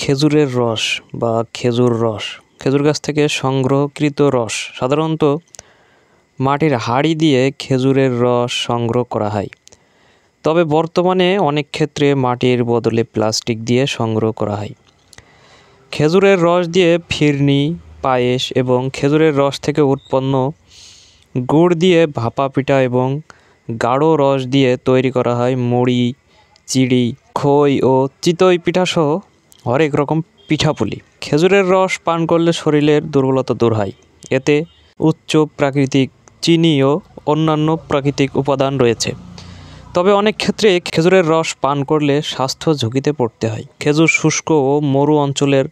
খেজুরের রস বা খেজুর রস খেজুর গাছ থেকে সংগ্রহকৃত রস সাধারণত মাটির হাঁড়ি দিয়ে খেজুরের রস সংগ্রহ করা হয়। তবে বর্তমানে অনেক ক্ষেত্রে মাটির বদলে প্লাস্টিক দিয়ে সংগ্রহ করা হয়। খেজুরের রস দিয়ে ফিরনি, পায়েস এবং খেজুরের রস থেকে উৎপন্ন গুড় দিয়ে ভাপা পিঠা এবং গাঢ় রস দিয়ে তৈরি করা হয় মুড়ি, চিড়ি, খই ও চিতই পিঠাসহ হরেক রকম পিঠাপুলি। খেজুরের রস পান করলে শরীরের দুর্বলতা দূর হয়। এতে উচ্চ প্রাকৃতিক চিনি ও অন্যান্য প্রাকৃতিক উপাদান রয়েছে। তবে অনেক ক্ষেত্রে খেজুরের রস পান করলে স্বাস্থ্য ঝুঁকিতে পড়তে হয়। খেজুর শুষ্ক ও মরু অঞ্চলের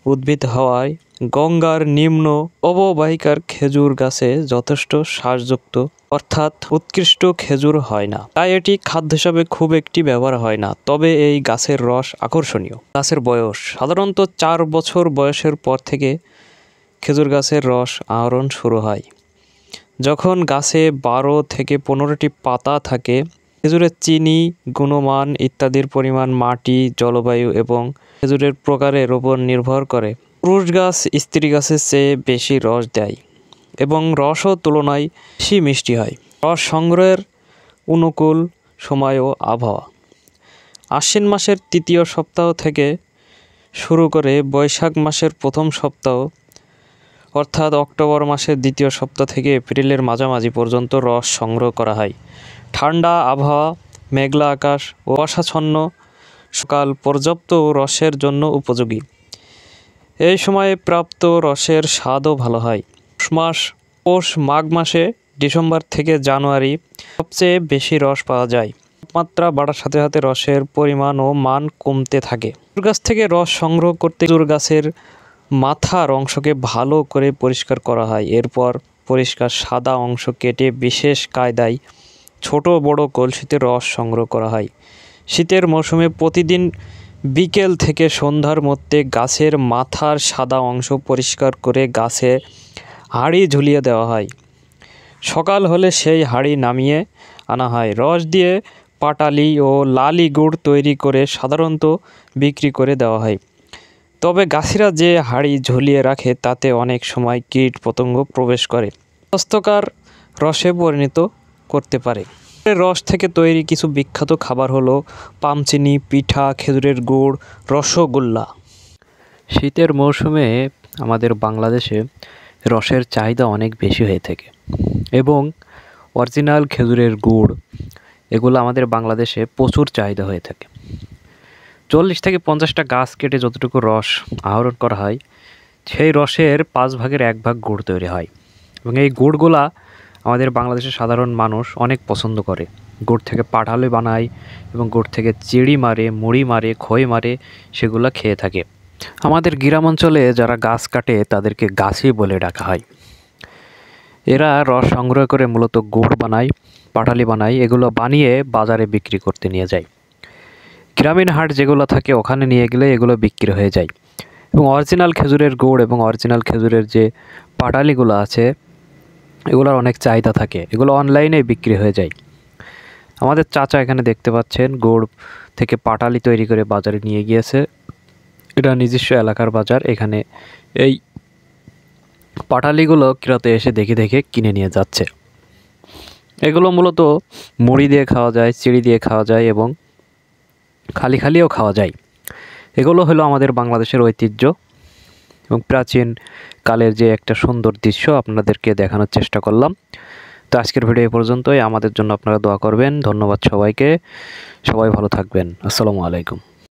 উদ্ভিদ হওয়ায় গঙ্গার নিম্ন অববাহিকার খেজুর গাছে যথেষ্ট শ্বাসযুক্ত অর্থাৎ উৎকৃষ্ট খেজুর হয় না, তাই এটি খাদ্য হিসাবে খুব একটি ব্যবহার হয় না। তবে এই গাছের রস আকর্ষণীয়। গাছের বয়স সাধারণত 4 বছর বয়সের পর থেকে খেজুর গাছের রস আহরণ শুরু হয়। যখন গাছে 12 থেকে 15টি পাতা থাকে। খেজুরের চিনি, গুণমান ইত্যাদির পরিমাণ মাটি, জলবায়ু এবং খেজুরের প্রকারের উপর নির্ভর করে। পুরুষ গাছ স্ত্রী গাছের চেয়ে বেশি রস দেয় এবং রসও তুলনায় বেশি মিষ্টি হয়। রস সংগ্রহের অনুকূল সময় ও আবহাওয়া আশ্বিন মাসের 3য় সপ্তাহ থেকে শুরু করে বৈশাখ মাসের প্রথম সপ্তাহ অর্থাৎ অক্টোবর মাসের 2য় সপ্তাহ থেকে এপ্রিলের মাঝামাঝি পর্যন্ত রস সংগ্রহ করা হয়। ঠান্ডা আবহাওয়া, মেঘলা আকাশ ও কুয়াশাচ্ছন্ন সকাল পর্যাপ্ত রসের জন্য উপযোগী। এই সময়ে প্রাপ্ত রসের স্বাদও ভালো হয়। পৌষ মাঘ মাসে ডিসেম্বর থেকে জানুয়ারি সবচেয়ে বেশি রস পাওয়া যায়। তাপমাত্রা বাড়ার সাথে সাথে রসের পরিমাণ ও মান কমতে থাকে। খেজুর গাছ থেকে রস সংগ্রহ করতে খেজুর গাছের মাথার অংশকে ভালো করে পরিষ্কার করা হয়। এরপর পরিষ্কার সাদা অংশ কেটে বিশেষ কায়দায় ছোট বড় কলসিতে রস সংগ্রহ করা হয়। শীতের মৌসুমে প্রতিদিন বিকেল থেকে সন্ধ্যার মধ্যে গাছের মাথার সাদা অংশ পরিষ্কার করে গাছে হাঁড়ি ঝুলিয়ে দেওয়া হয়। সকাল হলে সেই হাঁড়ি নামিয়ে আনা হয়। রস দিয়ে পাটালি ও লালি গুড় তৈরি করে সাধারণত বিক্রি করে দেওয়া হয়। তবে গাছিরা যে হাঁড়ি ঝুলিয়ে রাখে তাতে অনেক সময় কীট পতঙ্গ প্রবেশ করে, স্বাস্থ্যকর রসে পরিণত করতে পারে। রস থেকে তৈরি কিছু বিখ্যাত খাবার হলো পামচিনি, পিঠা, খেজুরের গুড়, রসগোল্লা। শীতের মৌসুমে আমাদের বাংলাদেশে রসের চাহিদা অনেক বেশি হয়ে থাকে এবং অরিজিনাল খেজুরের গুড় এগুলো আমাদের বাংলাদেশে প্রচুর চাহিদা হয়ে থাকে। 40 থেকে 50টা গাছ কেটে যতটুকু রস আহরণ করা হয় সেই রসের 5 ভাগের 1 ভাগ গুড় তৈরি হয় এবং এই গুড়গুলা আমাদের বাংলাদেশের সাধারণ মানুষ অনেক পছন্দ করে। গুড় থেকে পাটালি বানায় এবং গুড় থেকে চিড়ি মারে, মুড়ি মারে, খই মারে, সেগুলো খেয়ে থাকে। আমাদের গ্রাম অঞ্চলে যারা গাছ কাটে তাদেরকে গাছি বলে ডাকা হয়। এরা রস সংগ্রহ করে মূলত গুড় বানায়, পাটালি বানায়, এগুলো বানিয়ে বাজারে বিক্রি করতে নিয়ে যায়। গ্রামীণ হাট যেগুলো থাকে ওখানে নিয়ে গেলে এগুলো বিক্রি হয়ে যায় এবং অরিজিনাল খেজুরের গুড় এবং অরিজিনাল খেজুরের যে পাটালিগুলো আছে এগুলোর অনেক চাহিদা থাকে, এগুলো অনলাইনে বিক্রি হয়ে যায়। আমাদের চাচা এখানে দেখতে পাচ্ছেন গুড় থেকে পাটালি তৈরি করে বাজারে নিয়ে গিয়েছে। এটা নিজস্ব এলাকার বাজার। এখানে এই পাটালিগুলো ক্রেতা এসে দেখে দেখে কিনে নিয়ে যাচ্ছে। এগুলো মূলত মুড়ি দিয়ে খাওয়া যায়, চিড়ি দিয়ে খাওয়া যায় এবং খালি খালিও খাওয়া যায়। এগুলো হলো আমাদের বাংলাদেশের ঐতিহ্য এবং প্রাচীন কালের যে একটা সুন্দর দৃশ্য আপনাদেরকে দেখানোর চেষ্টা করলাম। তো আজকের ভিডিও এই পর্যন্তই। আমাদের জন্য আপনারা দোয়া করবেন। ধন্যবাদ সবাইকে। সবাই ভালো থাকবেন। আসসালামু আলাইকুম।